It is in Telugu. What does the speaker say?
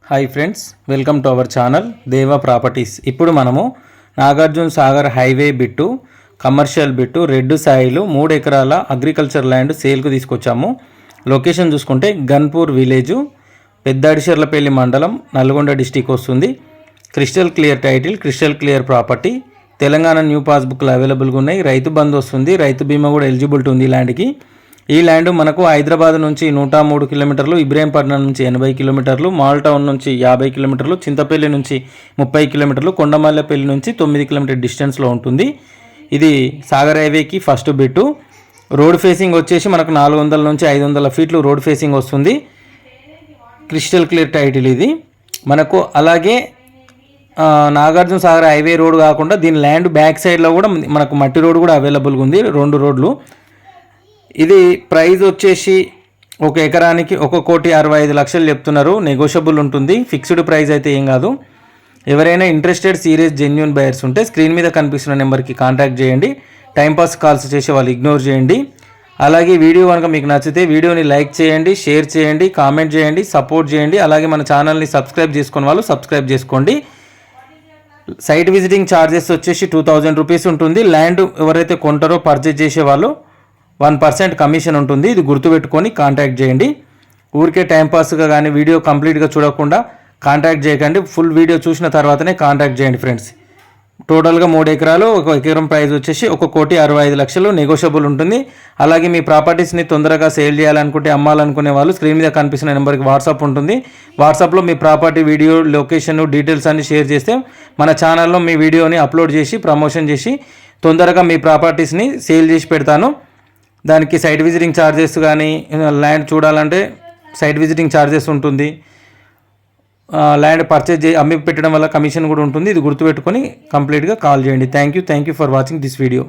Hi friends, welcome to our channel Deva properties. ఇప్పుడు మనము Nagarjuna Sagar highway bit, commercial bit, red సాయిలు 3 ఎకరాల అగ్రికల్చర్ ల్యాండ్ సేల్కు తీసుకొచ్చాము. లొకేషన్ చూసుకుంటే గన్పూర్ విలేజు, పెద్దాడిశర్లపల్లి మండలం, నల్గొండ డిస్టిక్ వస్తుంది. Crystal clear title, crystal clear property. Telangana new పాస్బుక్లు అవైలబుల్గా ఉన్నాయి. రైతు బంధు వస్తుంది, రైతు బీమా కూడా ఎలిజిబిలిటీ ఉంది. ల్యాండ్కి ఈ ల్యాండ్ మనకు హైదరాబాద్ నుంచి 103 కిలోమీటర్లు, ఇబ్రహీంపట్నం నుంచి 80 కిలోమీటర్లు, మాల్ టౌన్ నుంచి 50 కిలోమీటర్లు, చింతపల్లి నుంచి 30 కిలోమీటర్లు, కొండమల్లపల్లి నుంచి 9 కిలోమీటర్ డిస్టెన్స్లో ఉంటుంది. ఇది సాగర్ హైవేకి ఫస్ట్ బిట్టు. రోడ్ ఫేసింగ్ వచ్చేసి మనకు 400 నుంచి 500 ఫీట్లు రోడ్ ఫేసింగ్ వస్తుంది. క్రిస్టల్ క్లియర్ టైటిల్ ఇది మనకు. అలాగే నాగార్జున సాగర్ హైవే రోడ్ కాకుండా దీని ల్యాండ్ బ్యాక్ సైడ్లో కూడా మనకు మట్టి రోడ్ కూడా అవైలబుల్గా ఉంది, 2 రోడ్లు. ఇది ప్రైస్ వచ్చేసి 1 ఎకరానికి 1,65,00,000 చెప్తున్నారు. నెగోషియబుల్ ఉంటుంది, ఫిక్స్డ్ ప్రైస్ అయితే ఏం కాదు. ఎవరైనా ఇంట్రెస్టెడ్ సీరియస్ జెన్యూన్ బయర్స్ ఉంటే స్క్రీన్ మీద కనిపిస్తున్న నెంబర్కి కాంటాక్ట్ చేయండి. టైంపాస్ కాల్స్ చేసే వాళ్ళు ఇగ్నోర్ చేయండి. అలాగే వీడియో కనుక మీకు నచ్చితే వీడియోని లైక్ చేయండి, షేర్ చేయండి, కామెంట్ చేయండి, సపోర్ట్ చేయండి. అలాగే మన ఛానల్ని సబ్స్క్రైబ్ చేసుకున్న వాళ్ళు సబ్స్క్రైబ్ చేసుకోండి. సైట్ విజిటింగ్ ఛార్జెస్ వచ్చేసి 2000 రూపీస్ ఉంటుంది. ల్యాండ్ ఎవరైతే కొంటారో పర్చేజ్ చేసే వాళ్ళు 1% కమిషన్ ఉంటుంది. ఇది గుర్తుపెట్టుకొని కాంటాక్ట్ చేయండి. ఊరికే టైంపాస్గా కానీ వీడియో కంప్లీట్గా చూడకుండా కాంటాక్ట్ చేయకండి. ఫుల్ వీడియో చూసిన తర్వాతనే కాంటాక్ట్ చేయండి ఫ్రెండ్స్. టోటల్గా 3 ఎకరాలు, 1 ఎకరం ప్రైస్ వచ్చేసి 1,65,00,000 నెగోషియబుల్ ఉంటుంది. అలాగే మీ ప్రాపర్టీస్ని తొందరగా సేల్ చేయాలనుకుంటే, అమ్మాలనుకునే వాళ్ళు స్క్రీన్ మీద కనిపిస్తున్న నెంబర్కి వాట్సాప్ ఉంటుంది. వాట్సాప్లో మీ ప్రాపర్టీ వీడియో, లొకేషన్, డీటెయిల్స్ అన్ని షేర్ చేస్తే మన ఛానల్లో మీ వీడియోని అప్లోడ్ చేసి ప్రమోషన్ చేసి తొందరగా మీ ప్రాపర్టీస్ని సేల్ చేసి పెడతాను. దానికి సైట్ విజిటింగ్ ఛార్జెస్ కానీ, ల్యాండ్ చూడాలంటే సైట్ విజిటింగ్ ఛార్జెస్ ఉంటుంది. ల్యాండ్ పర్చేజ్ అమ్మి పెట్టడం వల్ల కమిషన్ కూడా ఉంటుంది. ఇది గుర్తుపెట్టుకొని కంప్లీట్గా కాల్ చేయండి. Thank you for watching this video.